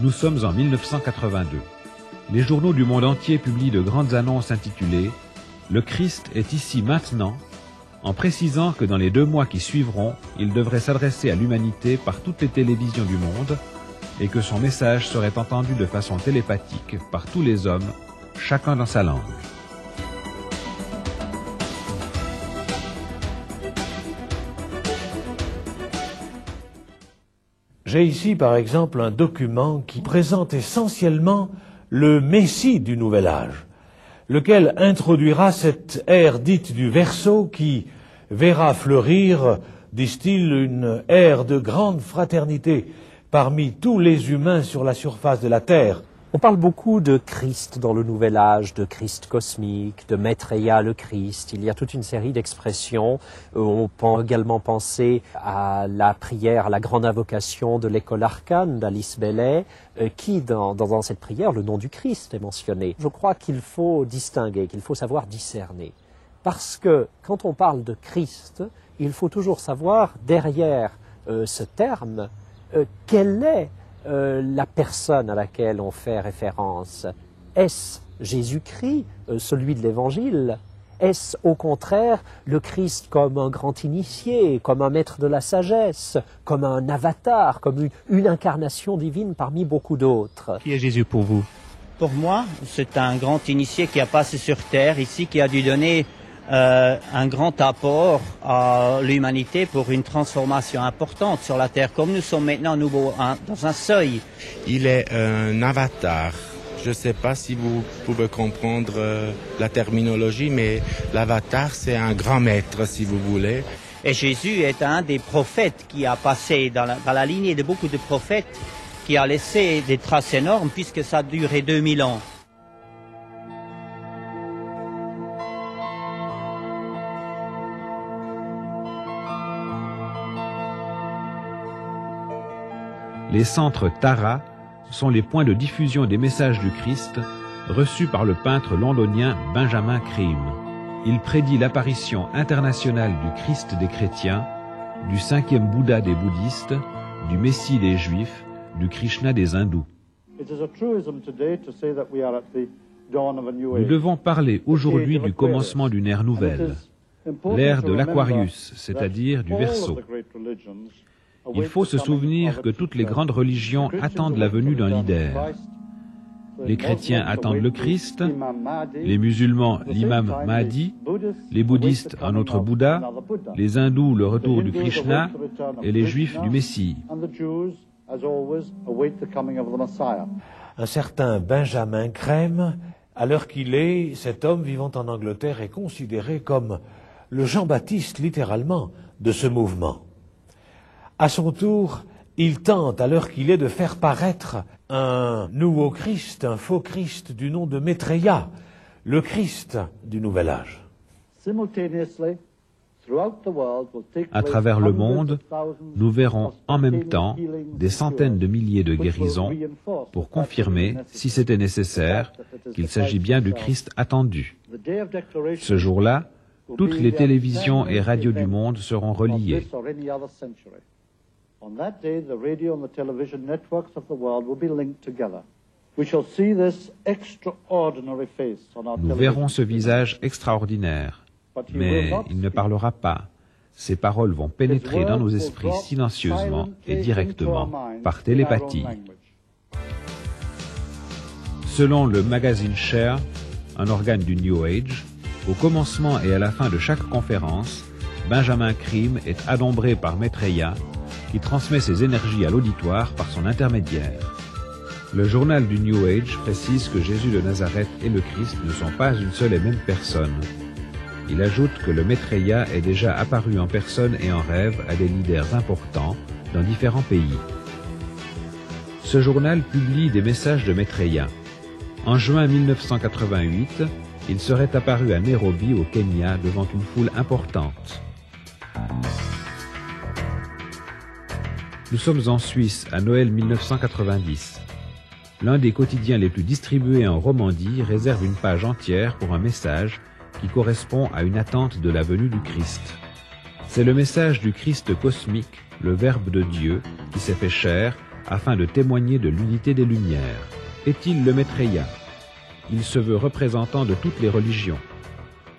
Nous sommes en 1982. Les journaux du monde entier publient de grandes annonces intitulées « Le Christ est ici maintenant », en précisant que dans les 2 mois qui suivront, il devrait s'adresser à l'humanité par toutes les télévisions du monde et que son message serait entendu de façon télépathique par tous les hommes, chacun dans sa langue. J'ai ici par exemple un document qui présente essentiellement le Messie du Nouvel Âge, lequel introduira cette ère dite du Verseau qui verra fleurir, disent-ils, une ère de grande fraternité parmi tous les humains sur la surface de la terre. On parle beaucoup de Christ dans le Nouvel Âge, de Christ cosmique, de Maitreya le Christ. Il y a toute une série d'expressions. On peut également penser à la prière, à la grande invocation de l'école arcane d'Alice Bailey, qui, dans cette prière, le nom du Christ est mentionné. Je crois qu'il faut distinguer, qu'il faut savoir discerner. Parce que quand on parle de Christ, il faut toujours savoir, derrière ce terme, quelle est la personne à laquelle on fait référence. Est-ce Jésus-Christ, celui de l'Évangile? Est-ce au contraire le Christ comme un grand initié, comme un maître de la sagesse, comme un avatar, comme une incarnation divine parmi beaucoup d'autres? Qui est Jésus pour vous? Pour moi, c'est un grand initié qui a passé sur terre ici, qui a dû donner un grand apport à l'humanité pour une transformation importante sur la terre. Comme nous sommes maintenant nouveau dans un seuil. Il est un avatar. Je ne sais pas si vous pouvez comprendre la terminologie, mais l'avatar, c'est un grand maître, si vous voulez. Et Jésus est un des prophètes qui a passé dans la lignée de beaucoup de prophètes, qui a laissé des traces énormes, puisque ça a duré 2000 ans. Les centres Tara sont les points de diffusion des messages du Christ reçus par le peintre londonien Benjamin Creme. Il prédit l'apparition internationale du Christ des chrétiens, du 5e Bouddha des bouddhistes, du Messie des juifs, du Krishna des hindous. Nous devons parler aujourd'hui du commencement d'une ère nouvelle, l'ère de l'Aquarius, c'est-à-dire du Verseau. Il faut se souvenir que toutes les grandes religions attendent la venue d'un leader. Les chrétiens attendent le Christ, les musulmans l'imam Mahdi, les bouddhistes un autre Bouddha, les hindous le retour du Krishna et les juifs du Messie. Un certain Benjamin Creme, à l'heure qu'il est, cet homme vivant en Angleterre est considéré comme le Jean-Baptiste, littéralement, de ce mouvement. À son tour, il tente, à l'heure qu'il est, de faire paraître un nouveau Christ, un faux Christ du nom de Maitreya, le Christ du Nouvel Âge. À travers le monde, nous verrons en même temps des centaines de milliers de guérisons pour confirmer, si c'était nécessaire, qu'il s'agit bien du Christ attendu. Ce jour-là, toutes les télévisions et radios du monde seront reliées. On that day, the radio and the television networks of the world will be linked together. We shall see this extraordinary face on our television. Nous verrons ce visage extraordinaire, mais il ne parlera pas. Ses paroles vont pénétrer dans nos esprits silencieusement et directement, par télépathie. Selon le magazine Share, un organe du New Age, au commencement et à la fin de chaque conférence, Benjamin Creme est adombré par Maitreya, qui transmet ses énergies à l'auditoire par son intermédiaire. Le journal du New Age précise que Jésus de Nazareth et le Christ ne sont pas une seule et même personne. Il ajoute que le Maitreya est déjà apparu en personne et en rêve à des leaders importants dans différents pays. Ce journal publie des messages de Maitreya. En juin 1988, il serait apparu à Nairobi, au Kenya, devant une foule importante. Nous sommes en Suisse, à Noël 1990. L'un des quotidiens les plus distribués en Romandie réserve une page entière pour un message qui correspond à une attente de la venue du Christ. C'est le message du Christ cosmique, le Verbe de Dieu, qui s'est fait chair afin de témoigner de l'unité des Lumières. Est-il le Maitreya? Il se veut représentant de toutes les religions.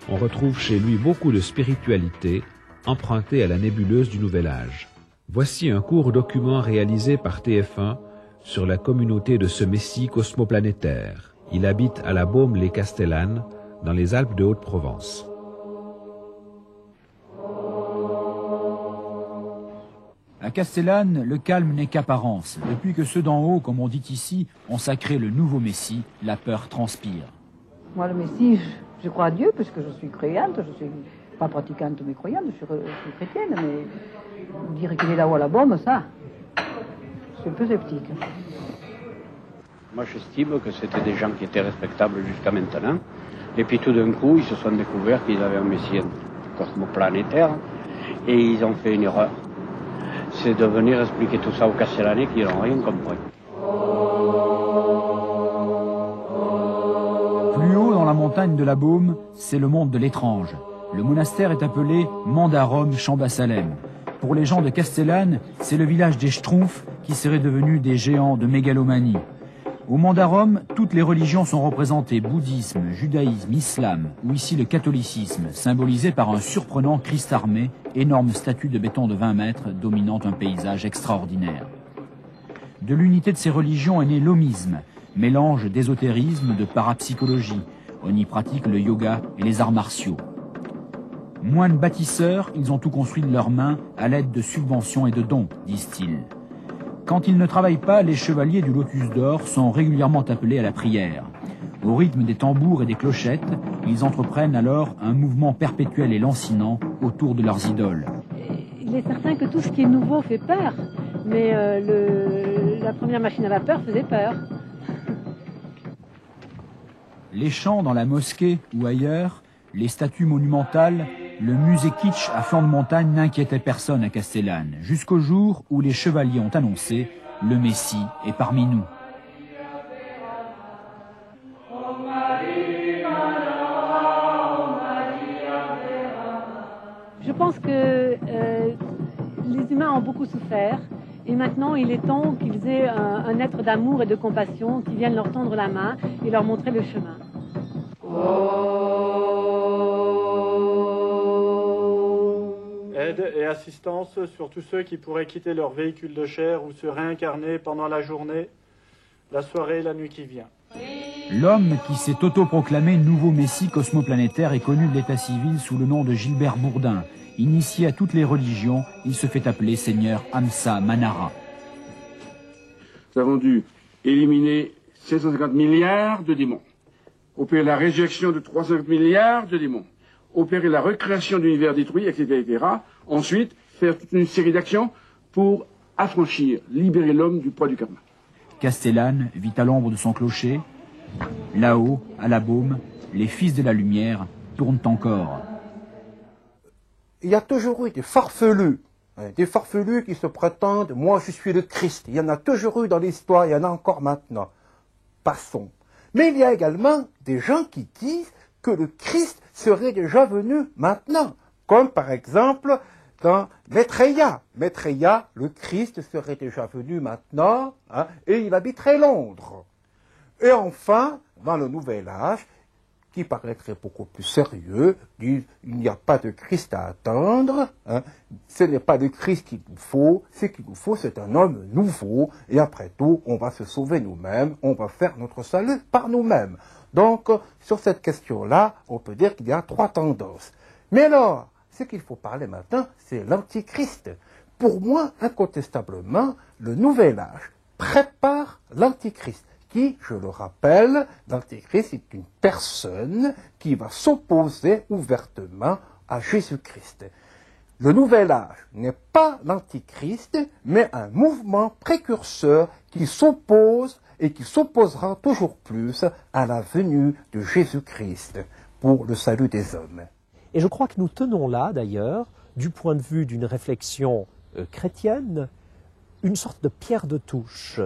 On retrouve chez lui beaucoup de spiritualité, empruntée à la nébuleuse du Nouvel Âge. Voici un court document réalisé par TF1 sur la communauté de ce Messie cosmoplanétaire. Il habite à la Baume-les-Castellanes, dans les Alpes de Haute-Provence. À Castellane, le calme n'est qu'apparence. Depuis que ceux d'en haut, comme on dit ici, ont sacré le nouveau Messie, la peur transpire. Moi, le Messie, je crois à Dieu, puisque je suis croyante, je suis pas pratiquante mais croyante, je suis chrétienne, mais dire qu'il est là-haut à la Baume, ça, je suis un peu sceptique. Moi, j'estime que c'était des gens qui étaient respectables jusqu'à maintenant, et puis tout d'un coup, ils se sont découverts qu'ils avaient un Messie cosmoplanétaire, et ils ont fait une erreur. C'est de venir expliquer tout ça aux Castellanais qui n'ont rien compris. Plus haut dans la montagne de la Baume, c'est le monde de l'étrange. Le monastère est appelé Mandarum Chambasalem. Pour les gens de Castellane, c'est le village des Schtroumpfs qui seraient devenus des géants de mégalomanie. Au Mandarum, toutes les religions sont représentées, bouddhisme, judaïsme, islam, ou ici le catholicisme, symbolisé par un surprenant Christ armé, énorme statue de béton de 20 mètres dominant un paysage extraordinaire. De l'unité de ces religions est né l'omisme, mélange d'ésotérisme, de parapsychologie. On y pratique le yoga et les arts martiaux. Moines bâtisseurs, ils ont tout construit de leurs mains à l'aide de subventions et de dons, disent-ils. Quand ils ne travaillent pas, les chevaliers du Lotus d'Or sont régulièrement appelés à la prière. Au rythme des tambours et des clochettes, ils entreprennent alors un mouvement perpétuel et lancinant autour de leurs idoles. Il est certain que tout ce qui est nouveau fait peur, mais la première machine à vapeur faisait peur. Les chants dans la mosquée ou ailleurs, les statues monumentales, le musée kitsch à flanc de montagne n'inquiétait personne à Castellane, jusqu'au jour où les chevaliers ont annoncé « Le Messie est parmi nous ». Je pense que les humains ont beaucoup souffert et maintenant il est temps qu'ils aient un être d'amour et de compassion qui vienne leur tendre la main et leur montrer le chemin. Aide et assistance sur tous ceux qui pourraient quitter leur véhicule de chair ou se réincarner pendant la journée, la soirée et la nuit qui vient. L'homme qui s'est autoproclamé nouveau messie cosmoplanétaire est connu de l'état civil sous le nom de Gilbert Bourdin. Initié à toutes les religions, il se fait appeler Seigneur Amsa Manara. Nous avons dû éliminer 750 milliards de démons, opérer la réjection de 350 milliards de démons, opérer la recréation d'univers détruits, etc., etc. Ensuite, faire toute une série d'actions pour affranchir, libérer l'homme du poids du karma. Castellane vit à l'ombre de son clocher. Là-haut, à la Baume, les fils de la lumière tournent encore. Il y a toujours eu des farfelus qui se prétendent « moi je suis le Christ ». Il y en a toujours eu dans l'histoire, il y en a encore maintenant. Passons. Mais il y a également des gens qui disent que le Christ serait déjà venu maintenant, comme par exemple dans Maitreya. Maitreya, le Christ serait déjà venu maintenant, et il habiterait Londres. Et enfin, dans le Nouvel Âge, qui paraîtrait beaucoup plus sérieux, disent il n'y a pas de Christ à attendre, ce n'est pas le Christ qu'il nous faut, ce qu'il nous faut c'est un homme nouveau, et après tout, on va se sauver nous-mêmes, on va faire notre salut par nous-mêmes. Donc, sur cette question-là, on peut dire qu'il y a trois tendances. Mais alors, ce qu'il faut parler maintenant, c'est l'Antichrist. Pour moi, incontestablement, le Nouvel Âge prépare l'Antichrist, qui, je le rappelle, l'Antichrist est une personne qui va s'opposer ouvertement à Jésus-Christ. Le Nouvel Âge n'est pas l'Antichrist, mais un mouvement précurseur qui s'oppose et qui s'opposera toujours plus à la venue de Jésus-Christ pour le salut des hommes. Et je crois que nous tenons là, d'ailleurs, du point de vue d'une réflexion chrétienne, une sorte de pierre de touche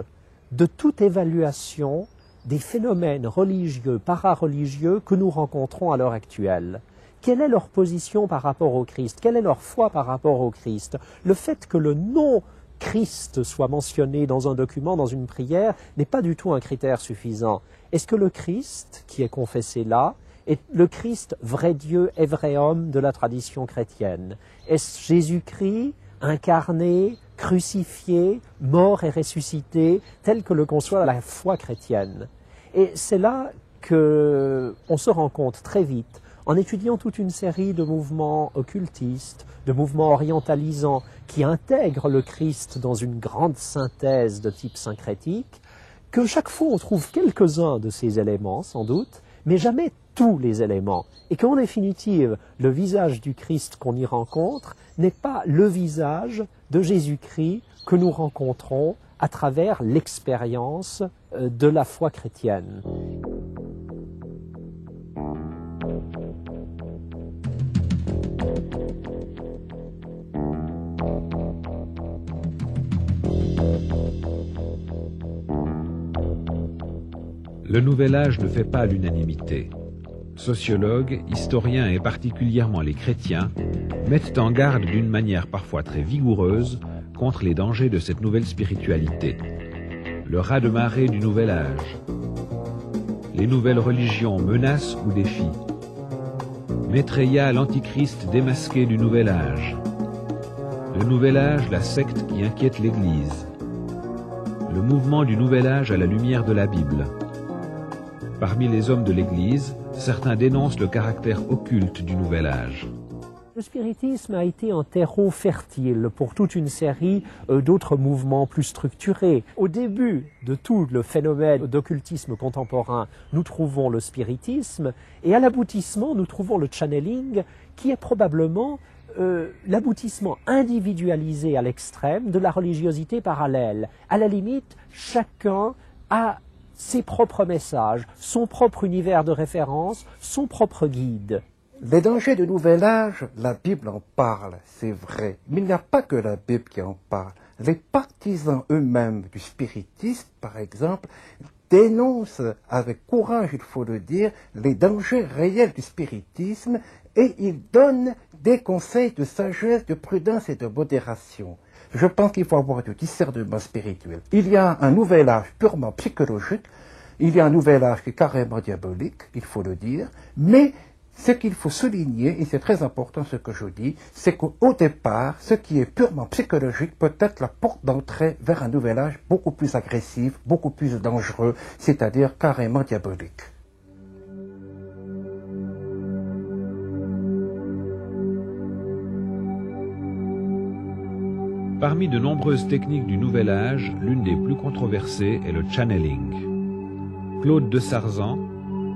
de toute évaluation des phénomènes religieux, para-religieux que nous rencontrons à l'heure actuelle. Quelle est leur position par rapport au Christ? Quelle est leur foi par rapport au Christ? Le fait que le nom Christ soit mentionné dans un document, dans une prière, n'est pas du tout un critère suffisant. Est-ce que le Christ, qui est confessé là, est le Christ vrai Dieu et vrai homme de la tradition chrétienne? Est-ce Jésus-Christ incarné, crucifié, mort et ressuscité, tel que le conçoit la foi chrétienne? Et c'est là qu'on se rend compte très vite, en étudiant toute une série de mouvements occultistes, de mouvements orientalisants, qui intègrent le Christ dans une grande synthèse de type syncrétique, que chaque fois on trouve quelques-uns de ces éléments, sans doute, mais jamais tous les éléments. Et qu'en définitive, le visage du Christ qu'on y rencontre n'est pas le visage de Jésus-Christ que nous rencontrons à travers l'expérience de la foi chrétienne. Le Nouvel Âge ne fait pas l'unanimité. Sociologues, historiens et particulièrement les chrétiens mettent en garde d'une manière parfois très vigoureuse contre les dangers de cette nouvelle spiritualité. Le raz-de-marée du Nouvel Âge. Les nouvelles religions menacent ou défient. Maitreya, l'antichrist démasqué du Nouvel Âge. Le Nouvel Âge, la secte qui inquiète l'Église. Le mouvement du Nouvel Âge à la lumière de la Bible. Parmi les hommes de l'Église, certains dénoncent le caractère occulte du Nouvel Âge. Le spiritisme a été un terreau fertile pour toute une série d'autres mouvements plus structurés. Au début de tout le phénomène d'occultisme contemporain, nous trouvons le spiritisme, et à l'aboutissement, nous trouvons le channeling, qui est probablement l'aboutissement individualisé à l'extrême de la religiosité parallèle. À la limite, chacun a ses propres messages, son propre univers de référence, son propre guide. Les dangers du Nouvel Âge, la Bible en parle, c'est vrai. Mais il n'y a pas que la Bible qui en parle. Les partisans eux-mêmes du spiritisme, par exemple, dénoncent avec courage, il faut le dire, les dangers réels du spiritisme et ils donnent des conseils de sagesse, de prudence et de modération. Je pense qu'il faut avoir du discernement spirituel. Il y a un nouvel âge purement psychologique, il y a un nouvel âge qui est carrément diabolique, il faut le dire, mais ce qu'il faut souligner, et c'est très important ce que je dis, c'est qu'au départ, ce qui est purement psychologique peut être la porte d'entrée vers un nouvel âge beaucoup plus agressif, beaucoup plus dangereux, c'est-à-dire carrément diabolique. Parmi de nombreuses techniques du Nouvel Âge, l'une des plus controversées est le channeling. Claude de Sarzan,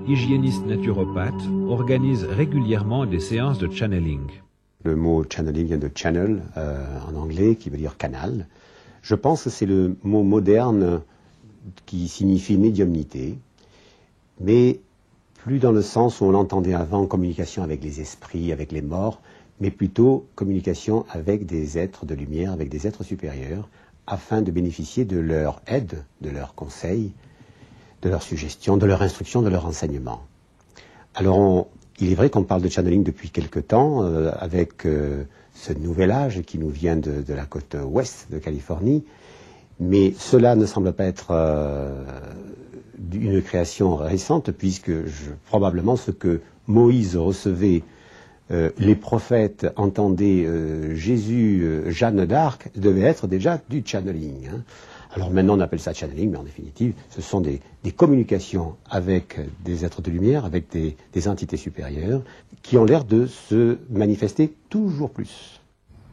hygiéniste naturopathe, organise régulièrement des séances de channeling. Le mot channeling vient de channel en anglais, qui veut dire canal. Je pense que c'est le mot moderne qui signifie médiumnité, mais plus dans le sens où on l'entendait avant, communication avec les esprits, avec les morts, mais plutôt communication avec des êtres de lumière, avec des êtres supérieurs, afin de bénéficier de leur aide, de leurs conseils, de leurs suggestions, de leur instruction, de leur enseignement. Alors, il est vrai qu'on parle de channeling depuis quelque temps, avec ce nouvel âge qui nous vient de la côte ouest de Californie, mais cela ne semble pas être une création récente, puisque probablement ce que Moïse recevait, les prophètes entendaient Jésus, Jeanne d'Arc, devait être déjà du channeling. Hein. Alors maintenant on appelle ça channeling, mais en définitive ce sont des communications avec des êtres de lumière, avec des entités supérieures, qui ont l'air de se manifester toujours plus.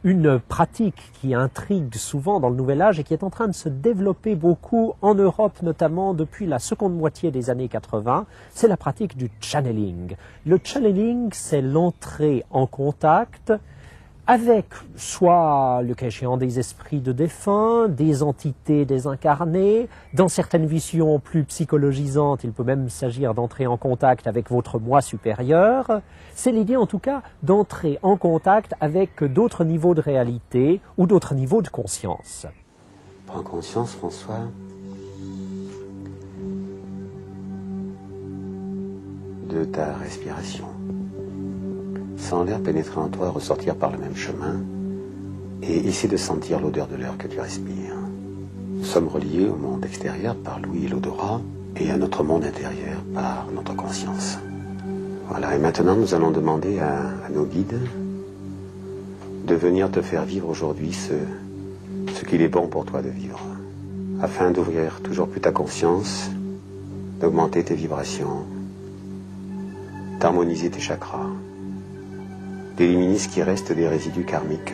Une pratique qui intrigue souvent dans le Nouvel Âge et qui est en train de se développer beaucoup en Europe, notamment depuis la seconde moitié des années 80, c'est la pratique du channeling. Le channeling, c'est l'entrée en contact avec soit, le cas échéant, des esprits de défunts, des entités désincarnées. Dans certaines visions plus psychologisantes, il peut même s'agir d'entrer en contact avec votre moi supérieur. C'est l'idée, en tout cas, d'entrer en contact avec d'autres niveaux de réalité ou d'autres niveaux de conscience. Prends conscience, François, de ta respiration. Sans l'air pénétrer en toi et ressortir par le même chemin, et essaie de sentir l'odeur de l'air que tu respires. Nous sommes reliés au monde extérieur par l'ouïe et l'odorat, et à notre monde intérieur par notre conscience. Voilà, et maintenant nous allons demander à nos guides de venir te faire vivre aujourd'hui ce qu'il est bon pour toi de vivre, afin d'ouvrir toujours plus ta conscience, d'augmenter tes vibrations, d'harmoniser tes chakras, d'éliminer ce qui reste des résidus karmiques,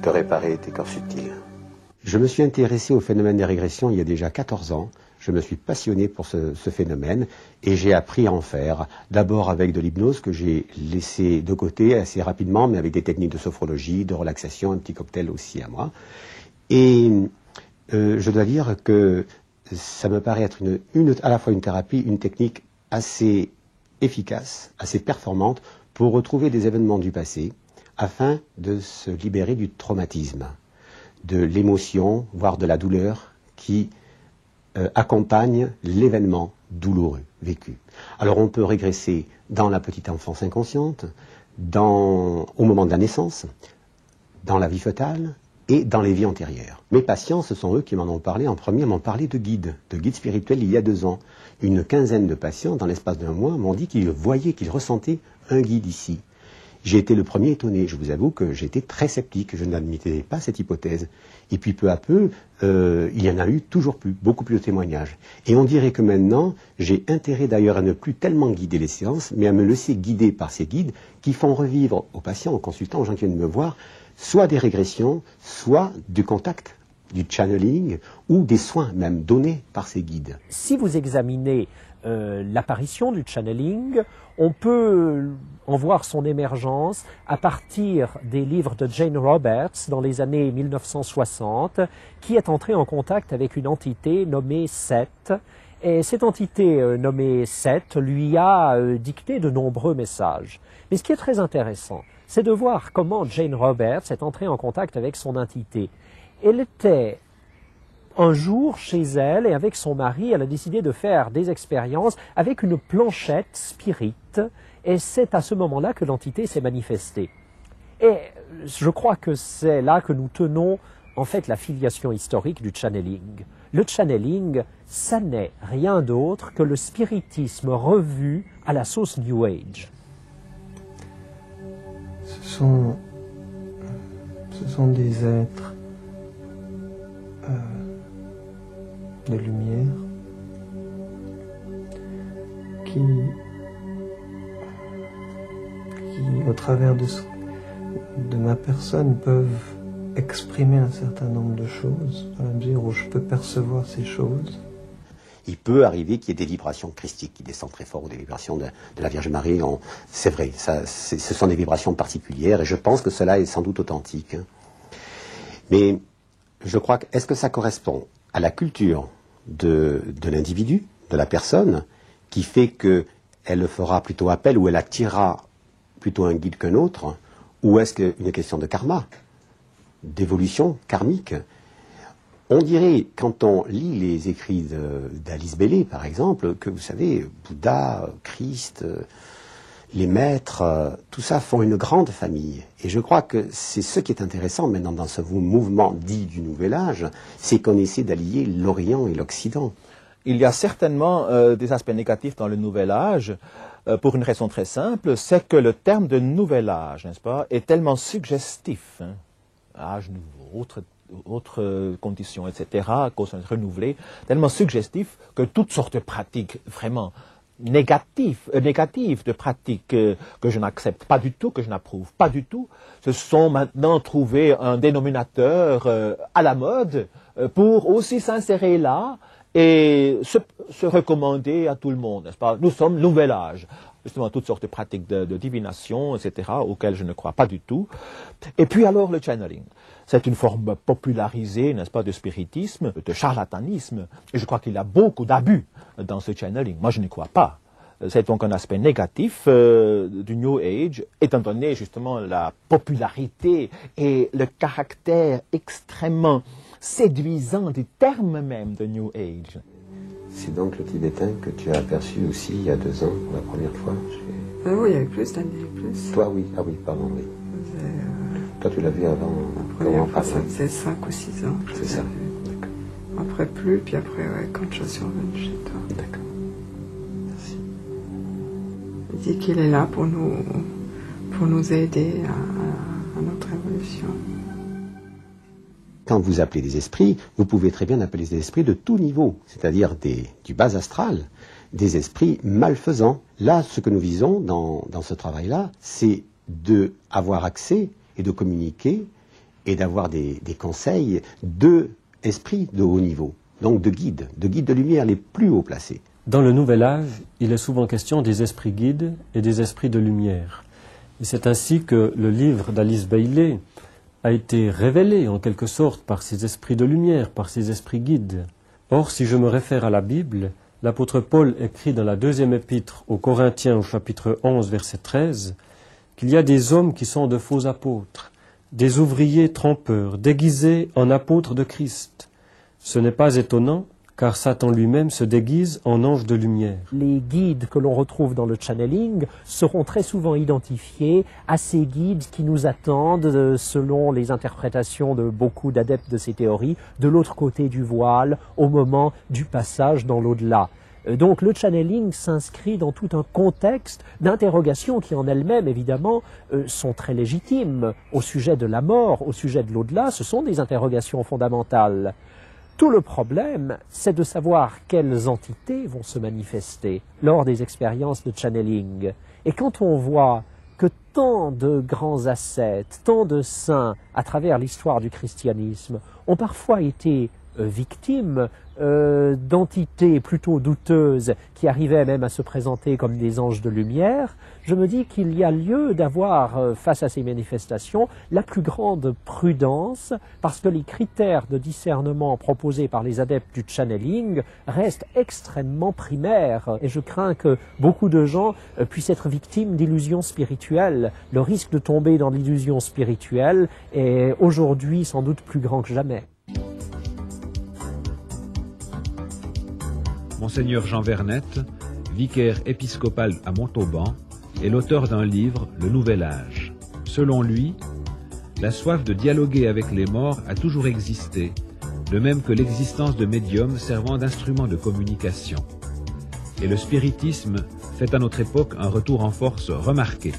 de réparer tes corps subtils. Je me suis intéressé au phénomène des régressions il y a déjà 14 ans. Je me suis passionné pour ce phénomène et j'ai appris à en faire. D'abord avec de l'hypnose que j'ai laissé de côté assez rapidement, mais avec des techniques de sophrologie, de relaxation, un petit cocktail aussi à moi. Et je dois dire que ça me paraît être à la fois une thérapie, une technique assez efficace, assez performante pour retrouver des événements du passé afin de se libérer du traumatisme, de l'émotion, voire de la douleur qui accompagne l'événement douloureux vécu. Alors on peut régresser dans la petite enfance inconsciente, au moment de la naissance, dans la vie fœtale et dans les vies antérieures. Mes patients, ce sont eux qui m'en ont parlé en premier, m'ont parlé de guides spirituels il y a 2 ans. Une quinzaine de patients, dans l'espace d'1 mois, m'ont dit qu'ils voyaient, qu'ils ressentaient un guide ici. J'ai été le premier étonné, je vous avoue que j'étais très sceptique, je n'admettais pas cette hypothèse. Et puis peu à peu, il y en a eu toujours plus, beaucoup plus de témoignages. Et on dirait que maintenant, j'ai intérêt d'ailleurs à ne plus tellement guider les séances, mais à me laisser guider par ces guides qui font revivre aux patients, aux consultants, aux gens qui viennent me voir, soit des régressions, soit du contact, du channeling, ou des soins même donnés par ces guides. Si vous examinez l'apparition du channeling, on peut en voir son émergence à partir des livres de Jane Roberts dans les années 1960, qui est entrée en contact avec une entité nommée Seth. Et cette entité nommée Seth lui a dicté de nombreux messages. Mais ce qui est très intéressant, c'est de voir comment Jane Roberts est entrée en contact avec son entité. Elle était un jour chez elle et avec son mari, elle a décidé de faire des expériences avec une planchette spirit et c'est à ce moment-là que l'entité s'est manifestée. Et je crois que c'est là que nous tenons en fait la filiation historique du channeling. Le channeling, ça n'est rien d'autre que le spiritisme revu à la sauce New Age. Ce sont des êtres de lumière qui au travers de ma personne peuvent exprimer un certain nombre de choses, dans la mesure où je peux percevoir ces choses. Il peut arriver qu'il y ait des vibrations christiques qui descendent très fort, ou des vibrations de la Vierge Marie. C'est vrai, ce sont des vibrations particulières, et je pense que cela est sans doute authentique. Mais je crois que, est-ce que ça correspond à la culture de l'individu, de la personne, qui fait qu'elle fera plutôt appel, ou elle attirera plutôt un guide qu'un autre, ou est-ce qu'une question de karma, d'évolution karmique? On dirait, quand on lit les écrits d'Alice Bailey, par exemple, que vous savez, Bouddha, Christ, les maîtres, tout ça font une grande famille. Et je crois que c'est ce qui est intéressant maintenant dans ce mouvement dit du Nouvel Âge, c'est qu'on essaie d'allier l'Orient et l'Occident. Il y a certainement des aspects négatifs dans le Nouvel Âge, pour une raison très simple, c'est que le terme de Nouvel Âge, n'est-ce pas, est tellement suggestif. Hein, âge nouveau, autres conditions, etc., causes renouvelées, tellement suggestif que toutes sortes de pratiques vraiment négatives de pratiques que je n'accepte pas du tout, que je n'approuve pas du tout, se sont maintenant trouvés un dénominateur à la mode pour aussi s'insérer là et se recommander à tout le monde, n'est-ce pas? Nous sommes Nouvel Âge. Justement, toutes sortes de pratiques de divination, etc., auxquelles je ne crois pas du tout. Et puis alors, le channeling. C'est une forme popularisée, n'est-ce pas, de spiritisme, de charlatanisme. Et je crois qu'il y a beaucoup d'abus dans ce channeling. Moi, je n'y crois pas. C'est donc un aspect négatif du New Age, étant donné justement la popularité et le caractère extrêmement séduisant du terme même de New Age. C'est donc le Tibétain que tu as aperçu aussi il y a 2 ans pour la première fois Oui, il y avait plus d'années, plus. Toi, oui. Ah oui, pardon, oui. Toi, tu l'as vu avant. La première fois, ça faisait 5 ou 6 ans. C'est ça. Après plus, puis après, ouais, quand je suis revenue chez toi. D'accord. Merci. Il dit qu'il est là pour nous aider à notre évolution. Quand vous appelez des esprits, vous pouvez très bien appeler des esprits de tout niveau, c'est-à-dire du bas astral, des esprits malfaisants. Là, ce que nous visons dans ce travail-là, c'est d'avoir accès et de communiquer et d'avoir des conseils d'esprits de haut niveau, donc de guides de lumière les plus haut placés. Dans le Nouvel Âge, il est souvent question des esprits guides et des esprits de lumière. Et c'est ainsi que le livre d'Alice Bailey a été révélé en quelque sorte par ces esprits de lumière, par ces esprits guides. Or, si je me réfère à la Bible, l'apôtre Paul écrit dans la 2e épître aux Corinthiens au chapitre 11, verset 13, qu'il y a des hommes qui sont de faux apôtres, des ouvriers trompeurs, déguisés en apôtres de Christ. Ce n'est pas étonnant, car Satan lui-même se déguise en ange de lumière. Les guides que l'on retrouve dans le channeling seront très souvent identifiés à ces guides qui nous attendent, selon les interprétations de beaucoup d'adeptes de ces théories, de l'autre côté du voile, au moment du passage dans l'au-delà. Donc le channeling s'inscrit dans tout un contexte d'interrogations qui en elles-mêmes, évidemment, sont très légitimes. Au sujet de la mort, au sujet de l'au-delà, ce sont des interrogations fondamentales. Tout le problème, c'est de savoir quelles entités vont se manifester lors des expériences de channeling. Et quand on voit que tant de grands ascètes, tant de saints, à travers l'histoire du christianisme, ont parfois été victimes d'entités plutôt douteuses qui arrivaient même à se présenter comme des anges de lumière, je me dis qu'il y a lieu d'avoir, face à ces manifestations, la plus grande prudence, parce que les critères de discernement proposés par les adeptes du channeling restent extrêmement primaires. Et je crains que beaucoup de gens puissent être victimes d'illusions spirituelles. Le risque de tomber dans l'illusion spirituelle est aujourd'hui sans doute plus grand que jamais. Monseigneur Jean Vernette, vicaire épiscopal à Montauban, est l'auteur d'un livre, Le Nouvel Âge. Selon lui, la soif de dialoguer avec les morts a toujours existé, de même que l'existence de médiums servant d'instruments de communication. Et le spiritisme fait à notre époque un retour en force remarqué.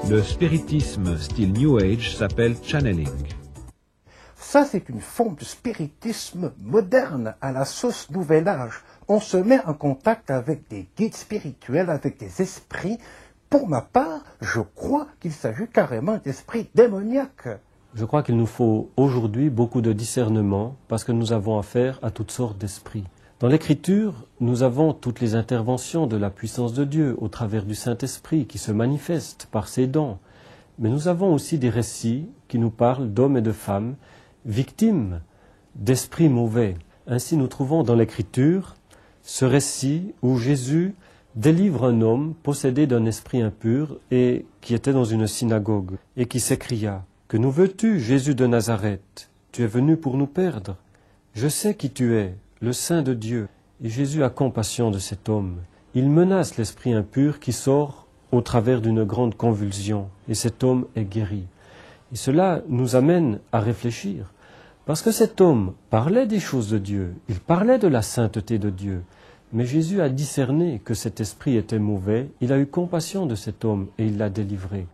Le spiritisme style New Age s'appelle channeling. Ça, c'est une forme de spiritisme moderne à la sauce Nouvel Âge. On se met en contact avec des guides spirituels, avec des esprits. Pour ma part, je crois qu'il s'agit carrément d'esprits démoniaques. Je crois qu'il nous faut aujourd'hui beaucoup de discernement parce que nous avons affaire à toutes sortes d'esprits. Dans l'Écriture, nous avons toutes les interventions de la puissance de Dieu au travers du Saint-Esprit qui se manifeste par ses dons. Mais nous avons aussi des récits qui nous parlent d'hommes et de femmes victimes d'esprits mauvais. Ainsi, nous trouvons dans l'Écriture ce récit où Jésus délivre un homme possédé d'un esprit impur et qui était dans une synagogue et qui s'écria « Que nous veux-tu, Jésus de Nazareth? Tu es venu pour nous perdre. Je sais qui tu es, le Saint de Dieu. » Et Jésus a compassion de cet homme. Il menace l'esprit impur qui sort au travers d'une grande convulsion et cet homme est guéri. Et cela nous amène à réfléchir. Parce que cet homme parlait des choses de Dieu, il parlait de la sainteté de Dieu. Mais Jésus a discerné que cet esprit était mauvais, il a eu compassion de cet homme et il l'a délivré.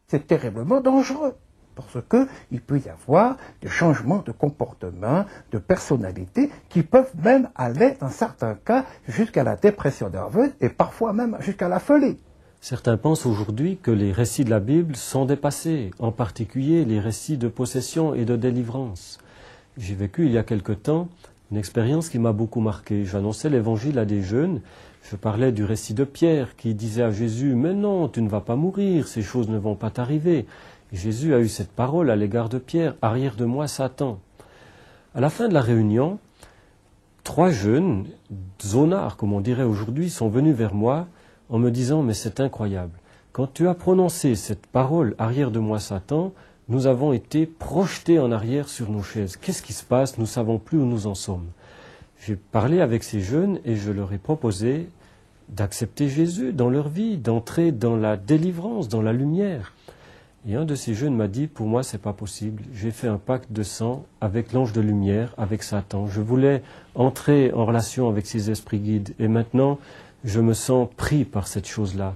C'est terriblement dangereux. Parce qu'il peut y avoir des changements de comportement, de personnalité, qui peuvent même aller, dans certains cas, jusqu'à la dépression nerveuse et parfois même jusqu'à la folie. Certains pensent aujourd'hui que les récits de la Bible sont dépassés, en particulier les récits de possession et de délivrance. J'ai vécu il y a quelque temps une expérience qui m'a beaucoup marqué. J'annonçais l'évangile à des jeunes, je parlais du récit de Pierre qui disait à Jésus « Mais non, tu ne vas pas mourir, ces choses ne vont pas t'arriver ». Et Jésus a eu cette parole à l'égard de Pierre, « Arrière de moi, Satan ». À la fin de la réunion, 3 jeunes, zonards comme on dirait aujourd'hui, sont venus vers moi en me disant « Mais c'est incroyable, quand tu as prononcé cette parole, arrière de moi Satan, nous avons été projetés en arrière sur nos chaises. Qu'est-ce qui se passe? Nous ne savons plus où nous en sommes. J'ai parlé avec ces jeunes et je leur ai proposé d'accepter Jésus dans leur vie, d'entrer dans la délivrance, dans la lumière. Et un de ces jeunes m'a dit, pour moi, c'est pas possible. J'ai fait un pacte de sang avec l'ange de lumière, avec Satan. Je voulais entrer en relation avec ces esprits guides. Et maintenant, je me sens pris par cette chose-là.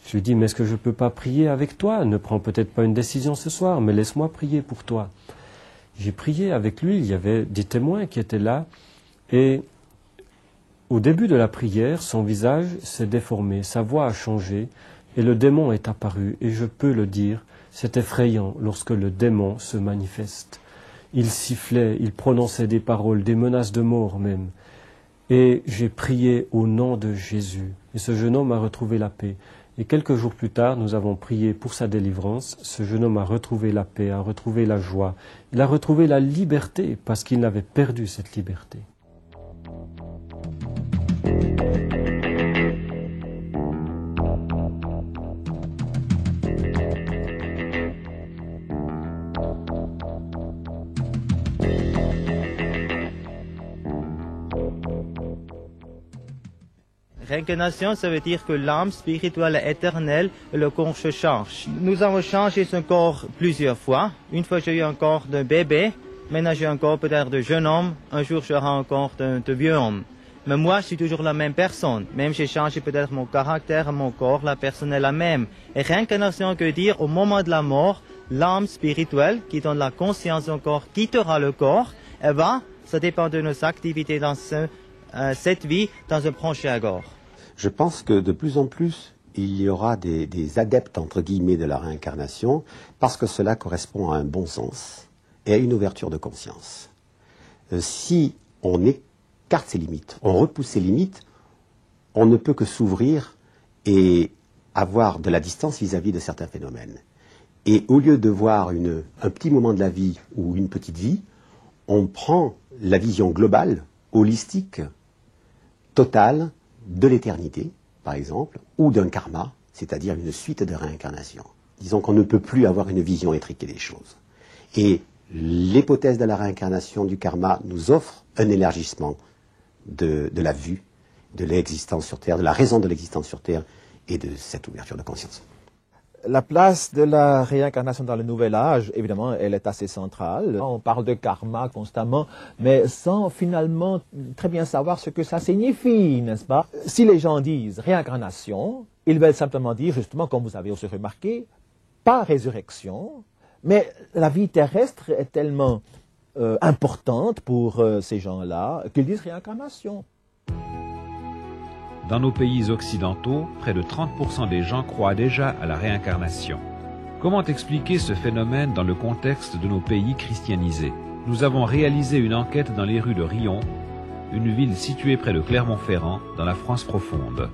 Je lui dis, mais est-ce que je ne peux pas prier avec toi? Ne prends peut-être pas une décision ce soir, mais laisse-moi prier pour toi. J'ai prié avec lui, il y avait des témoins qui étaient là. Et au début de la prière, son visage s'est déformé, sa voix a changé, et le démon est apparu. Et je peux le dire, c'est effrayant lorsque le démon se manifeste. Il sifflait, il prononçait des paroles, des menaces de mort même. Et j'ai prié au nom de Jésus. Et ce jeune homme a retrouvé la paix. Et quelques jours plus tard, nous avons prié pour sa délivrance. Ce jeune homme a retrouvé la paix, a retrouvé la joie. Il a retrouvé la liberté parce qu'il avait perdu cette liberté. Réincarnation, ça veut dire que l'âme spirituelle est éternelle et le corps se change. Nous avons changé son corps plusieurs fois. Une fois, j'ai eu un corps de bébé. Maintenant, j'ai un corps peut-être de jeune homme. Un jour, j'aurai un corps de vieux homme. Mais moi, je suis toujours la même personne. Même j'ai changé peut-être mon caractère, mon corps, la personne est la même. Et réincarnation veut dire, au moment de la mort, l'âme spirituelle, qui donne la conscience au corps, quittera le corps. Et ça dépend de nos activités dans cette vie, dans un prochain corps. Je pense que de plus en plus, il y aura des adeptes, entre guillemets, de la réincarnation, parce que cela correspond à un bon sens et à une ouverture de conscience. Si on écarte ses limites, on repousse ses limites, on ne peut que s'ouvrir et avoir de la distance vis-à-vis de certains phénomènes. Et au lieu de voir un petit moment de la vie ou une petite vie, on prend la vision globale, holistique, totale, de l'éternité, par exemple, ou d'un karma, c'est-à-dire une suite de réincarnations. Disons qu'on ne peut plus avoir une vision étriquée des choses. Et l'hypothèse de la réincarnation du karma nous offre un élargissement de la vue, de l'existence sur Terre, de la raison de l'existence sur Terre et de cette ouverture de conscience. La place de la réincarnation dans le nouvel âge, évidemment, elle est assez centrale. On parle de karma constamment, mais sans finalement très bien savoir ce que ça signifie, n'est-ce pas? Si les gens disent réincarnation, ils veulent simplement dire, justement, comme vous avez aussi remarqué, pas résurrection, mais la vie terrestre est tellement importante pour ces gens-là qu'ils disent réincarnation. Dans nos pays occidentaux, près de 30% des gens croient déjà à la réincarnation. Comment expliquer ce phénomène dans le contexte de nos pays christianisés? Nous avons réalisé une enquête dans les rues de Riom, une ville située près de Clermont-Ferrand, dans la France profonde.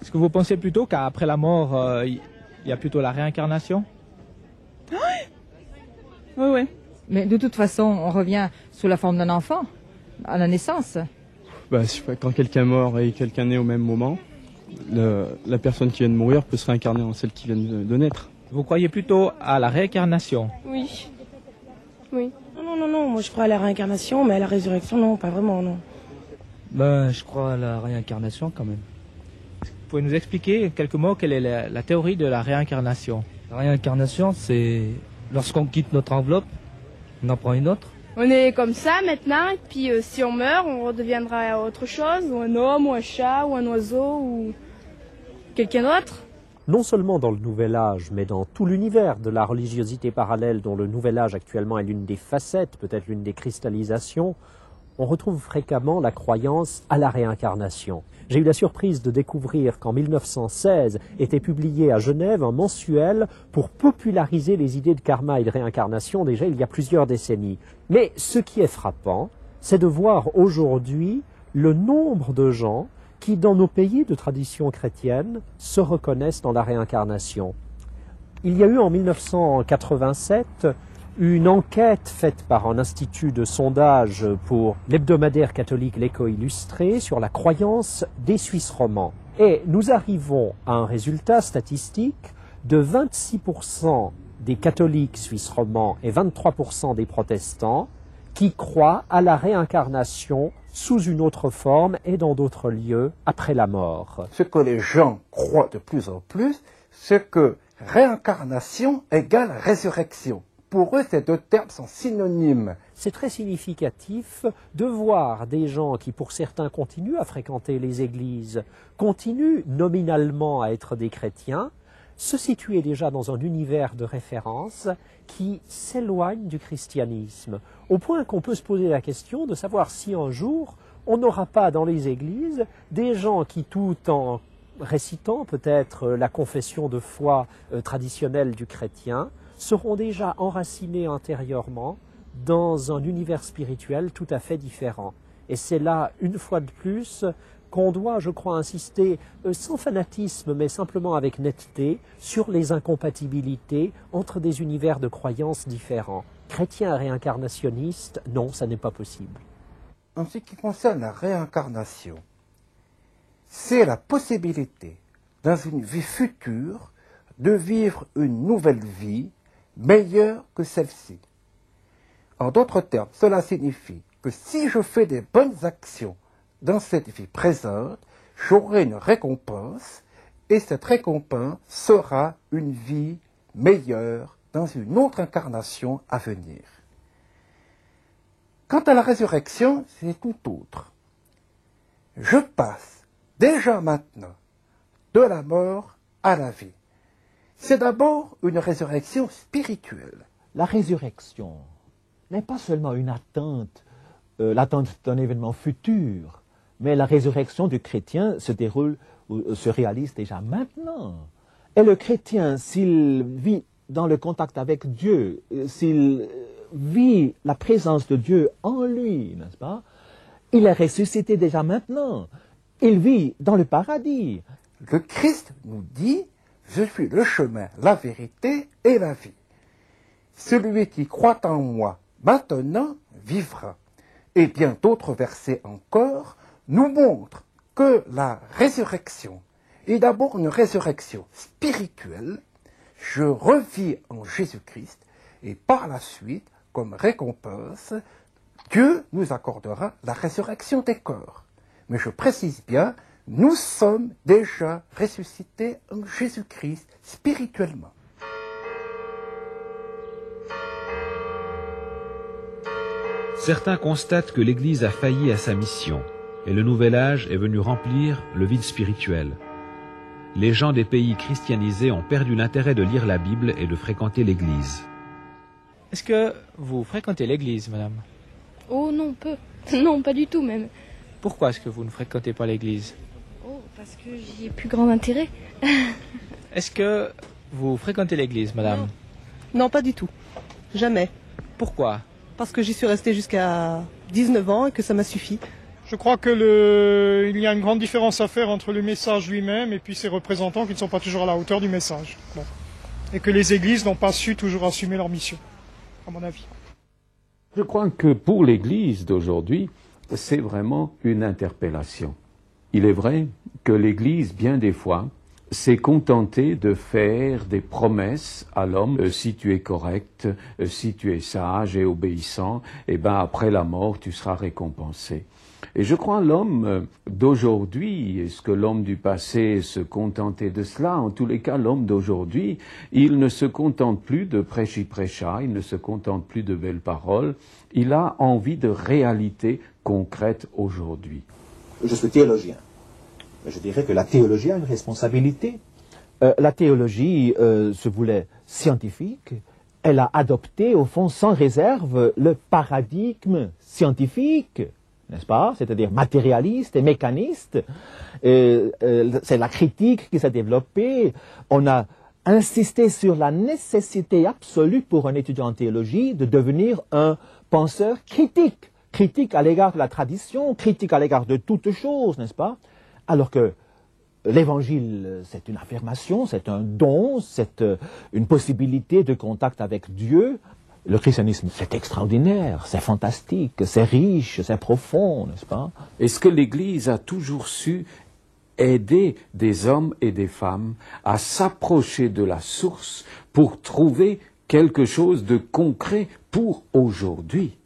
Est-ce que vous pensez plutôt qu'après la mort, il y a plutôt la réincarnation? Oui. Mais de toute façon, on revient sous la forme d'un enfant, à la naissance. Quand quelqu'un est mort et quelqu'un naît au même moment, la personne qui vient de mourir peut se réincarner en celle qui vient de naître. Vous croyez plutôt à la réincarnation? Oui. Non, moi je crois à la réincarnation, mais à la résurrection, non, pas vraiment, non. Je crois à la réincarnation quand même. Vous pouvez nous expliquer en quelques mots quelle est la théorie de la réincarnation? La réincarnation, c'est lorsqu'on quitte notre enveloppe, on en prend une autre. On est comme ça maintenant, et puis si on meurt, on redeviendra autre chose, ou un homme, ou un chat, ou un oiseau, ou quelqu'un d'autre. Non seulement dans le Nouvel Âge, mais dans tout l'univers de la religiosité parallèle dont le Nouvel Âge actuellement est l'une des facettes, peut-être l'une des cristallisations, on retrouve fréquemment la croyance à la réincarnation. J'ai eu la surprise de découvrir qu'en 1916 était publié à Genève un mensuel pour populariser les idées de karma et de réincarnation déjà il y a plusieurs décennies. Mais ce qui est frappant, c'est de voir aujourd'hui le nombre de gens qui, dans nos pays de tradition chrétienne, se reconnaissent dans la réincarnation. Il y a eu en 1987 une enquête faite par un institut de sondage pour l'hebdomadaire catholique L'Écho illustré sur la croyance des Suisses romands. Et nous arrivons à un résultat statistique de 26% des catholiques suisses romands et 23% des protestants qui croient à la réincarnation sous une autre forme et dans d'autres lieux après la mort. Ce que les gens croient de plus en plus, c'est que réincarnation égale résurrection. Pour eux, ces deux termes sont synonymes. C'est très significatif de voir des gens qui, pour certains, continuent à fréquenter les églises, continuent nominalement à être des chrétiens, se situer déjà dans un univers de référence qui s'éloigne du christianisme, au point qu'on peut se poser la question de savoir si un jour on n'aura pas dans les églises des gens qui, tout en récitant peut-être la confession de foi traditionnelle du chrétien, seront déjà enracinés intérieurement dans un univers spirituel tout à fait différent. Et c'est là, une fois de plus, qu'on doit, je crois, insister, sans fanatisme, mais simplement avec netteté, sur les incompatibilités entre des univers de croyances différents. Chrétiens et réincarnationnistes, non, ça n'est pas possible. En ce qui concerne la réincarnation, c'est la possibilité, dans une vie future, de vivre une nouvelle vie meilleure que celle-ci. En d'autres termes, cela signifie que si je fais des bonnes actions dans cette vie présente, j'aurai une récompense, et cette récompense sera une vie meilleure dans une autre incarnation à venir. Quant à la résurrection, c'est tout autre. Je passe déjà maintenant de la mort à la vie. C'est d'abord une résurrection spirituelle. La résurrection n'est pas seulement une attente, l'attente d'un événement futur, mais la résurrection du chrétien se déroule ou se réalise déjà maintenant. Et le chrétien, s'il vit dans le contact avec Dieu, s'il vit la présence de Dieu en lui, n'est-ce pas? Il est ressuscité déjà maintenant. Il vit dans le paradis. Le Christ nous dit: je suis le chemin, la vérité et la vie. Celui qui croit en moi maintenant vivra. Et bien d'autres versets encore nous montrent que la résurrection est d'abord une résurrection spirituelle. Je revis en Jésus-Christ et par la suite, comme récompense, Dieu nous accordera la résurrection des corps. Mais je précise bien, nous sommes déjà ressuscités en Jésus-Christ spirituellement. Certains constatent que l'Église a failli à sa mission et le Nouvel Âge est venu remplir le vide spirituel. Les gens des pays christianisés ont perdu l'intérêt de lire la Bible et de fréquenter l'Église. Est-ce que vous fréquentez l'Église, madame? Oh non, peu. Non, pas du tout même. Pourquoi est-ce que vous ne fréquentez pas l'Église? Oh, parce que j'y ai plus grand intérêt. Est-ce que vous fréquentez l'Église, madame? Non, pas du tout. Jamais. Pourquoi? Parce que j'y suis restée jusqu'à 19 ans et que ça m'a suffi. Je crois qu'il y a une grande différence à faire entre le message lui-même et puis ses représentants qui ne sont pas toujours à la hauteur du message. Bon. Et que les églises n'ont pas su toujours assumer leur mission, à mon avis. Je crois que pour l'Église d'aujourd'hui, c'est vraiment une interpellation. Il est vrai que l'Église, bien des fois, s'est contentée de faire des promesses à l'homme. Si tu es correct, si tu es sage et obéissant, eh ben après la mort, tu seras récompensé. Et je crois l'homme d'aujourd'hui, est-ce que l'homme du passé se contentait de cela? En tous les cas, l'homme d'aujourd'hui, il ne se contente plus de prêchi-prêcha, il ne se contente plus de belles paroles, il a envie de réalité concrète aujourd'hui. Je suis théologien. Je dirais que la théologie a une responsabilité. La théologie se voulait scientifique. Elle a adopté, au fond, sans réserve, le paradigme scientifique, n'est-ce pas? C'est-à-dire matérialiste et mécaniste. C'est la critique qui s'est développée. On a insisté sur la nécessité absolue pour un étudiant en théologie de devenir un penseur critique. Critique à l'égard de la tradition, critique à l'égard de toutes choses, n'est-ce pas? Alors que l'évangile, c'est une affirmation, c'est un don, c'est une possibilité de contact avec Dieu. Le christianisme, c'est extraordinaire, c'est fantastique, c'est riche, c'est profond, n'est-ce pas? Est-ce que l'Église a toujours su aider des hommes et des femmes à s'approcher de la source pour trouver quelque chose de concret pour aujourd'hui.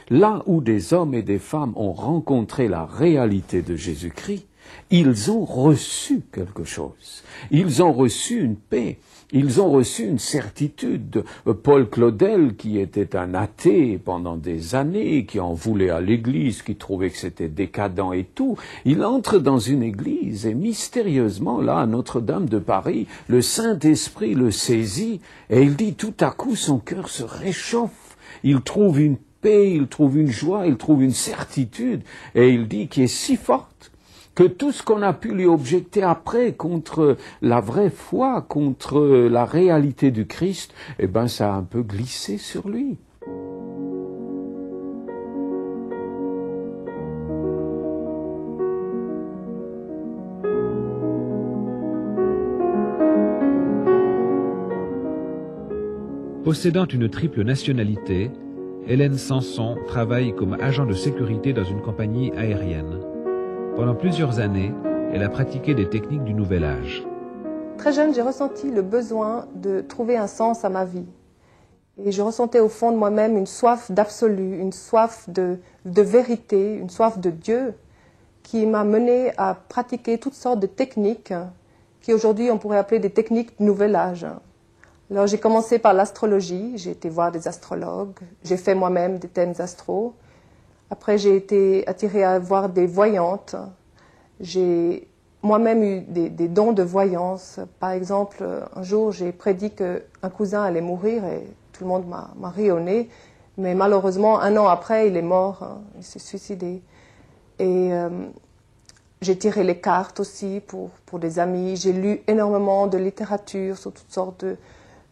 Là où des hommes et des femmes ont rencontré la réalité de Jésus-Christ, ils ont reçu quelque chose. Ils ont reçu une paix. Ils ont reçu une certitude. Paul Claudel, qui était un athée pendant des années, qui en voulait à l'église, qui trouvait que c'était décadent et tout, il entre dans une église et mystérieusement, là, à Notre-Dame de Paris, le Saint-Esprit le saisit et il dit tout à coup son cœur se réchauffe. Il trouve une paix, il trouve une joie, il trouve une certitude et il dit qui est si forte que tout ce qu'on a pu lui objecter après contre la vraie foi, contre la réalité du Christ, eh ben ça a un peu glissé sur lui. Possédant une triple nationalité, Hélène Sanson travaille comme agent de sécurité dans une compagnie aérienne. Pendant plusieurs années, elle a pratiqué des techniques du Nouvel Âge. Très jeune, j'ai ressenti le besoin de trouver un sens à ma vie. Et je ressentais au fond de moi-même une soif d'absolu, une soif de vérité, une soif de Dieu, qui m'a menée à pratiquer toutes sortes de techniques qui aujourd'hui on pourrait appeler des techniques du Nouvel Âge. Alors j'ai commencé par l'astrologie, j'ai été voir des astrologues, j'ai fait moi-même des thèmes astro. Après, j'ai été attirée à voir des voyantes. J'ai moi-même eu des dons de voyance. Par exemple, un jour, j'ai prédit qu'un cousin allait mourir et tout le monde m'a ri au nez. Mais malheureusement, 1 an après, il est mort. Il s'est suicidé. Et j'ai tiré les cartes aussi pour des amis. J'ai lu énormément de littérature sur toutes sortes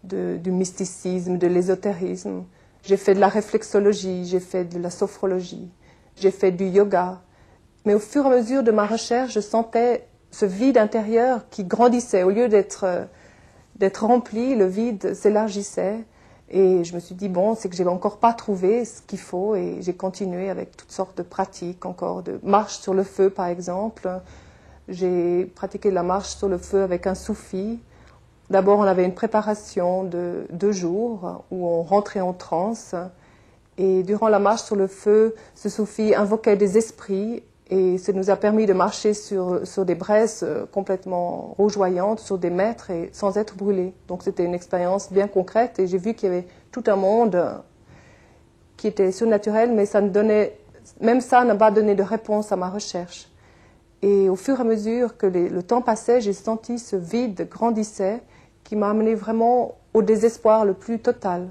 du mysticisme, de l'ésotérisme. J'ai fait de la réflexologie, j'ai fait de la sophrologie, j'ai fait du yoga. Mais au fur et à mesure de ma recherche, je sentais ce vide intérieur qui grandissait. Au lieu d'être rempli, le vide s'élargissait. Et je me suis dit, bon, c'est que je n'avais encore pas trouvé ce qu'il faut. Et j'ai continué avec toutes sortes de pratiques, encore de marche sur le feu, par exemple. J'ai pratiqué de la marche sur le feu avec un soufi. D'abord, on avait une préparation de 2 jours où on rentrait en transe. Et durant la marche sur le feu, ce soufi invoquait des esprits et ça nous a permis de marcher sur des braises complètement rougeoyantes, sur des mètres et sans être brûlés. Donc c'était une expérience bien concrète et j'ai vu qu'il y avait tout un monde qui était surnaturel, mais même ça n'a pas donné de réponse à ma recherche. Et au fur et à mesure que le temps passait, j'ai senti ce vide grandissait qui m'a amené vraiment au désespoir le plus total.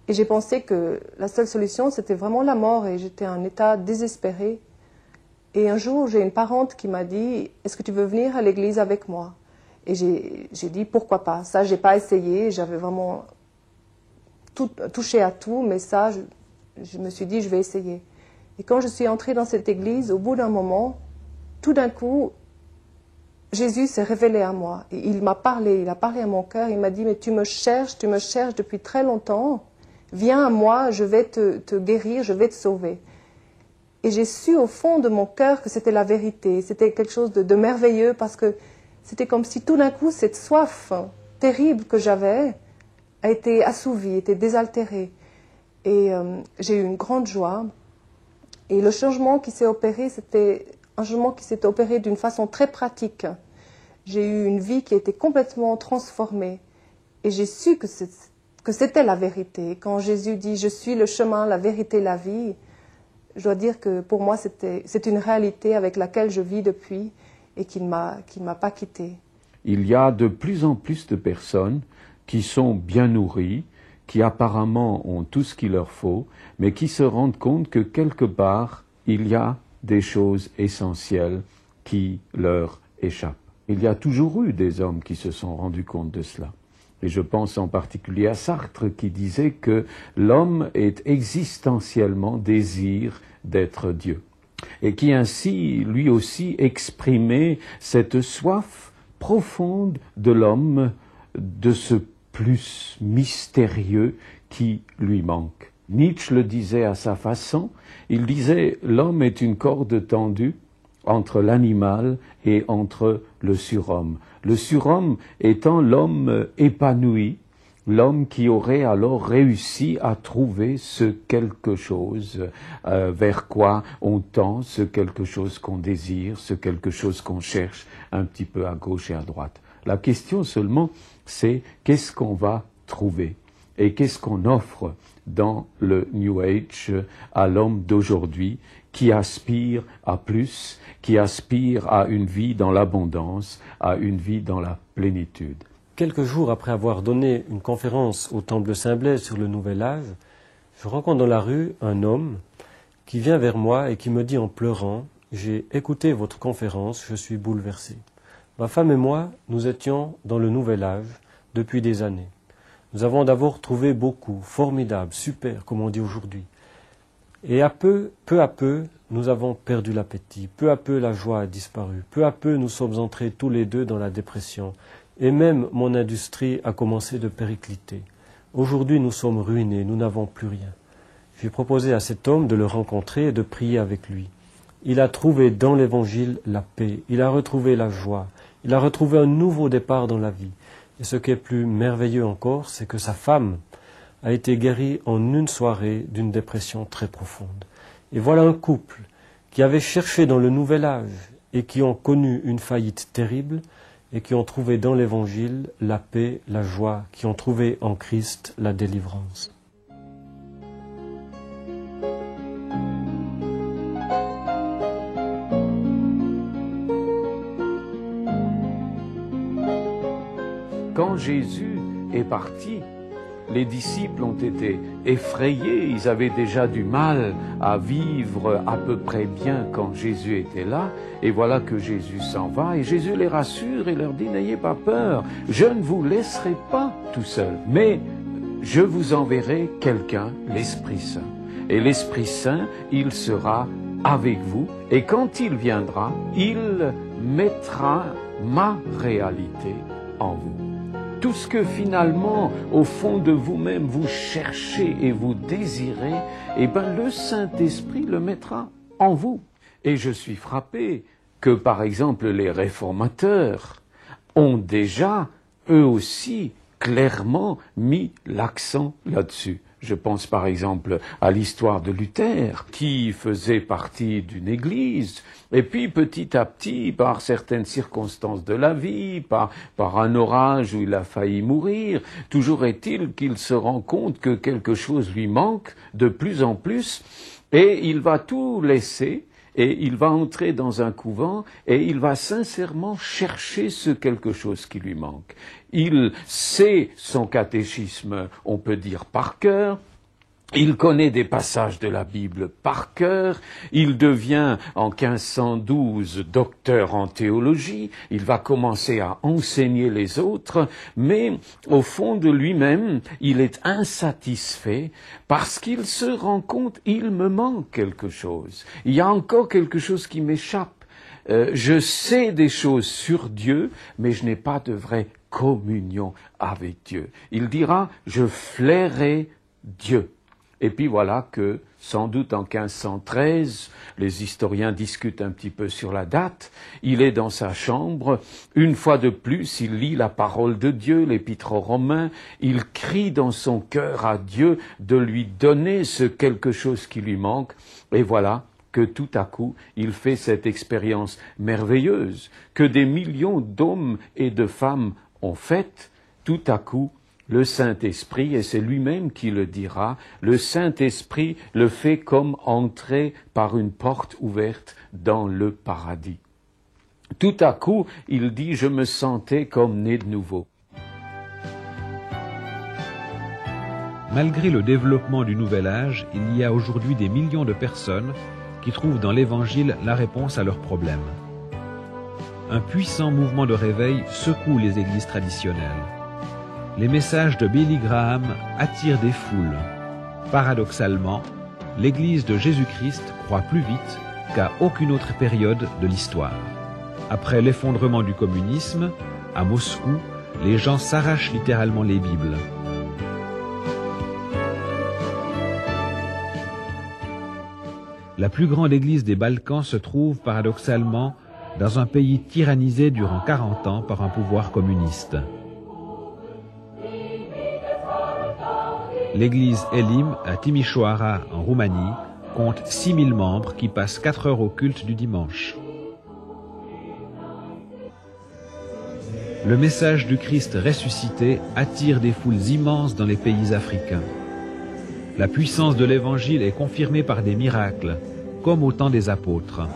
Et j'ai pensé que la seule solution, c'était vraiment la mort, et j'étais en état désespéré. Et un jour, j'ai une parente qui m'a dit « Est-ce que tu veux venir à l'église avec moi ?» Et j'ai dit « Pourquoi pas ?» Ça, j'ai pas essayé, j'avais vraiment touché à tout, mais ça, je me suis dit « Je vais essayer ». Et quand je suis entrée dans cette église, au bout d'un moment, tout d'un coup, Jésus s'est révélé à moi. Et il m'a parlé, il a parlé à mon cœur. Il m'a dit, mais tu me cherches depuis très longtemps. Viens à moi, je vais te guérir, je vais te sauver. Et j'ai su au fond de mon cœur que c'était la vérité. C'était quelque chose de merveilleux parce que c'était comme si tout d'un coup, cette soif terrible que j'avais a été assouvie, était désaltérée. Et j'ai eu une grande joie. Et le changement qui s'est opéré, c'était un changement qui s'est opéré d'une façon très pratique. J'ai eu une vie qui a été complètement transformée. Et j'ai su que c'était la vérité. Quand Jésus dit « Je suis le chemin, la vérité, la vie », je dois dire que pour moi, c'est une réalité avec laquelle je vis depuis et qui ne m'a pas quittée. Il y a de plus en plus de personnes qui sont bien nourries, qui apparemment ont tout ce qu'il leur faut, mais qui se rendent compte que quelque part, il y a des choses essentielles qui leur échappent. Il y a toujours eu des hommes qui se sont rendus compte de cela. Et je pense en particulier à Sartre qui disait que l'homme est existentiellement désir d'être Dieu. Et qui ainsi, lui aussi, exprimait cette soif profonde de l'homme, de ce plus mystérieux qui lui manque. Nietzsche le disait à sa façon, il disait « L'homme est une corde tendue entre l'animal et entre le surhomme. Le surhomme étant l'homme épanoui, l'homme qui aurait alors réussi à trouver ce quelque chose vers quoi on tend, ce quelque chose qu'on désire, ce quelque chose qu'on cherche un petit peu à gauche et à droite. La question seulement, c'est qu'est-ce qu'on va trouver et qu'est-ce qu'on offre dans le New Age à l'homme d'aujourd'hui qui aspire à plus, qui aspire à une vie dans l'abondance, à une vie dans la plénitude. Quelques jours après avoir donné une conférence au Temple de Saint-Blaise sur le Nouvel Âge, je rencontre dans la rue un homme qui vient vers moi et qui me dit en pleurant « J'ai écouté votre conférence, je suis bouleversé. Ma femme et moi, nous étions dans le Nouvel Âge depuis des années. Nous avons d'abord trouvé beaucoup, formidable, super, comme on dit aujourd'hui. Et peu à peu, nous avons perdu l'appétit. Peu à peu, la joie a disparu. Peu à peu, nous sommes entrés tous les deux dans la dépression. Et même mon industrie a commencé de péricliter. Aujourd'hui, nous sommes ruinés, nous n'avons plus rien. J'ai proposé à cet homme de le rencontrer et de prier avec lui. Il a trouvé dans l'Évangile la paix, il a retrouvé la joie, il a retrouvé un nouveau départ dans la vie. Et ce qui est plus merveilleux encore, c'est que sa femme a été guérie en une soirée d'une dépression très profonde. Et voilà un couple qui avait cherché dans le Nouvel Âge et qui ont connu une faillite terrible et qui ont trouvé dans l'Évangile la paix, la joie, qui ont trouvé en Christ la délivrance. Quand Jésus est parti, les disciples ont été effrayés, ils avaient déjà du mal à vivre à peu près bien quand Jésus était là, et voilà que Jésus s'en va, et Jésus les rassure et leur dit « N'ayez pas peur, je ne vous laisserai pas tout seul, mais je vous enverrai quelqu'un, l'Esprit Saint. Et l'Esprit Saint, il sera avec vous, et quand il viendra, il mettra ma réalité en vous. » Tout ce que finalement, au fond de vous-même, vous cherchez et vous désirez, eh bien, le Saint-Esprit le mettra en vous. Et je suis frappé que, par exemple, les réformateurs ont déjà, eux aussi, clairement mis l'accent là-dessus. Je pense par exemple à l'histoire de Luther, qui faisait partie d'une église, et puis petit à petit, par certaines circonstances de la vie, par un orage où il a failli mourir, toujours est-il qu'il se rend compte que quelque chose lui manque de plus en plus, et il va tout laisser, et il va entrer dans un couvent, et il va sincèrement chercher ce quelque chose qui lui manque. Il sait son catéchisme, on peut dire par cœur, il connaît des passages de la Bible par cœur, il devient en 1512 docteur en théologie, il va commencer à enseigner les autres, mais au fond de lui-même, il est insatisfait parce qu'il se rend compte, il me manque quelque chose, il y a encore quelque chose qui m'échappe. Je sais des choses sur Dieu, mais je n'ai pas de vraie communion avec Dieu. Il dira, je flairai Dieu. Et puis voilà que, sans doute en 1513, les historiens discutent un petit peu sur la date, il est dans sa chambre, une fois de plus, il lit la parole de Dieu, l'Épître aux Romains, il crie dans son cœur à Dieu de lui donner ce quelque chose qui lui manque, et voilà que tout à coup, il fait cette expérience merveilleuse que des millions d'hommes et de femmes ont faite. Tout à coup, le Saint-Esprit, et c'est lui-même qui le dira, le Saint-Esprit le fait comme entrer par une porte ouverte dans le paradis. Tout à coup, il dit, je me sentais comme né de nouveau. Malgré le développement du Nouvel Âge, il y a aujourd'hui des millions de personnes qui trouvent dans l'Évangile la réponse à leurs problèmes. Un puissant mouvement de réveil secoue les églises traditionnelles. Les messages de Billy Graham attirent des foules. Paradoxalement, l'Église de Jésus-Christ croît plus vite qu'à aucune autre période de l'histoire. Après l'effondrement du communisme, à Moscou, les gens s'arrachent littéralement les Bibles. La plus grande église des Balkans se trouve paradoxalement dans un pays tyrannisé durant 40 ans par un pouvoir communiste. L'église Elim à Timișoara en Roumanie compte 6000 membres qui passent 4 heures au culte du dimanche. Le message du Christ ressuscité attire des foules immenses dans les pays africains. La puissance de l'Évangile est confirmée par des miracles, comme au temps des apôtres.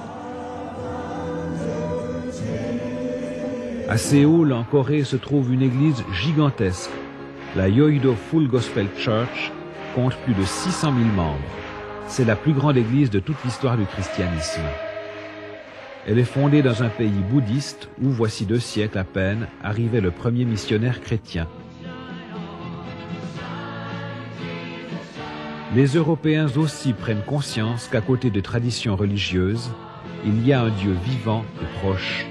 À Séoul, en Corée, se trouve une église gigantesque. La Yoido Full Gospel Church compte plus de 600 000 membres. C'est la plus grande église de toute l'histoire du christianisme. Elle est fondée dans un pays bouddhiste où, voici 2 siècles à peine, arrivait le premier missionnaire chrétien. Les Européens aussi prennent conscience qu'à côté de traditions religieuses, il y a un Dieu vivant et proche.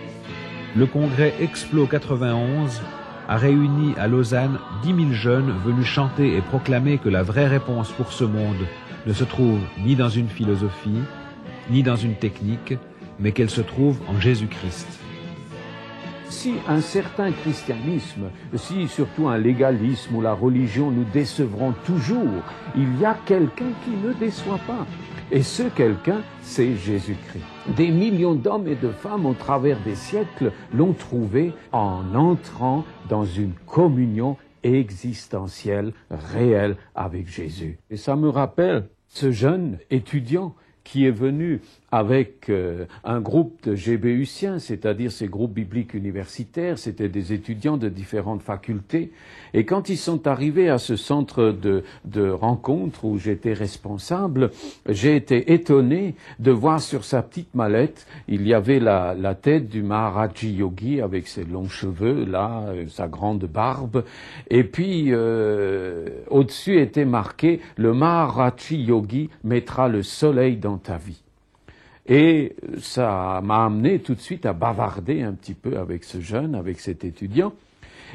Le congrès Explo 91 a réuni à Lausanne 10 000 jeunes venus chanter et proclamer que la vraie réponse pour ce monde ne se trouve ni dans une philosophie, ni dans une technique, mais qu'elle se trouve en Jésus-Christ. Si un certain christianisme, si surtout un légalisme ou la religion nous décevront toujours, il y a quelqu'un qui ne déçoit pas. Et ce quelqu'un, c'est Jésus-Christ. Des millions d'hommes et de femmes au travers des siècles l'ont trouvé en entrant dans une communion existentielle, réelle avec Jésus. Et ça me rappelle ce jeune étudiant qui est venu avec un groupe de GBUciens, c'est-à-dire ces groupes bibliques universitaires, c'était des étudiants de différentes facultés. Et quand ils sont arrivés à ce centre de rencontre où j'étais responsable, j'ai été étonné de voir sur sa petite mallette, il y avait la tête du Maharaji Yogi avec ses longs cheveux, là, sa grande barbe. Et puis, au-dessus était marqué « Le Maharaji Yogi mettra le soleil dans ta vie ». Et ça m'a amené tout de suite à bavarder un petit peu avec ce jeune, avec cet étudiant.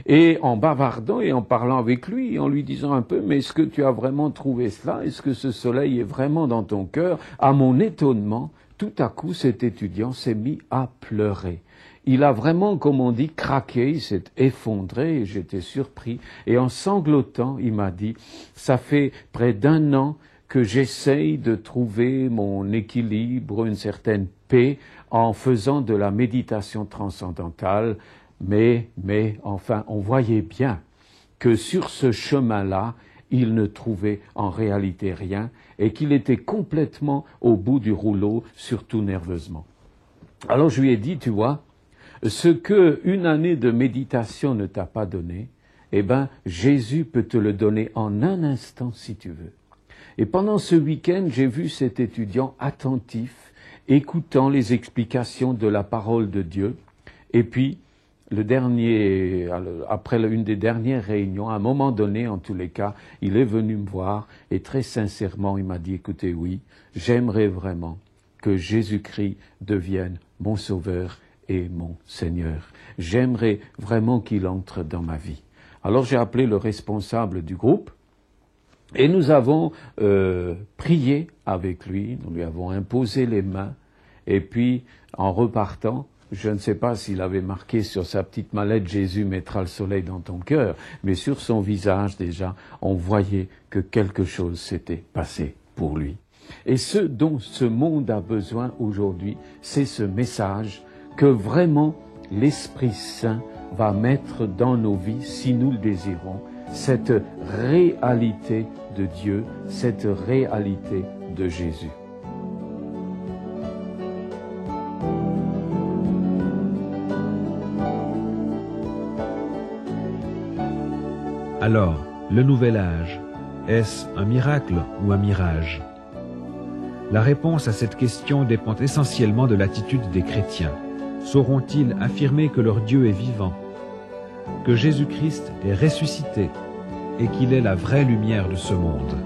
Et en bavardant et en parlant avec lui, en lui disant un peu, mais est-ce que tu as vraiment trouvé cela? Est-ce que ce soleil est vraiment dans ton cœur? À mon étonnement, tout à coup, cet étudiant s'est mis à pleurer. Il a vraiment, comme on dit, craqué, il s'est effondré et j'étais surpris. Et en sanglotant, il m'a dit, ça fait près d'1 an que j'essaye de trouver mon équilibre, une certaine paix en faisant de la méditation transcendantale, mais enfin, on voyait bien que sur ce chemin-là, il ne trouvait en réalité rien et qu'il était complètement au bout du rouleau, surtout nerveusement. Alors je lui ai dit, tu vois, ce que une année de méditation ne t'a pas donné, eh ben, Jésus peut te le donner en un instant si tu veux. Et pendant ce week-end, j'ai vu cet étudiant attentif, écoutant les explications de la parole de Dieu. Et puis, après une des dernières réunions, à un moment donné, en tous les cas, il est venu me voir et très sincèrement, il m'a dit, écoutez, oui, j'aimerais vraiment que Jésus-Christ devienne mon Sauveur et mon Seigneur. J'aimerais vraiment qu'il entre dans ma vie. Alors j'ai appelé le responsable du groupe, et nous avons prié avec lui, nous lui avons imposé les mains, et puis en repartant, je ne sais pas s'il avait marqué sur sa petite mallette « Jésus mettra le soleil dans ton cœur », mais sur son visage déjà, on voyait que quelque chose s'était passé pour lui. Et ce dont ce monde a besoin aujourd'hui, c'est ce message que vraiment l'Esprit Saint va mettre dans nos vies, si nous le désirons, cette réalité de Dieu, cette réalité de Jésus. Alors, le nouvel âge, est-ce un miracle ou un mirage? La réponse à cette question dépend essentiellement de l'attitude des chrétiens. Sauront-ils affirmer que leur Dieu est vivant, que Jésus-Christ est ressuscité et qu'il est la vraie lumière de ce monde?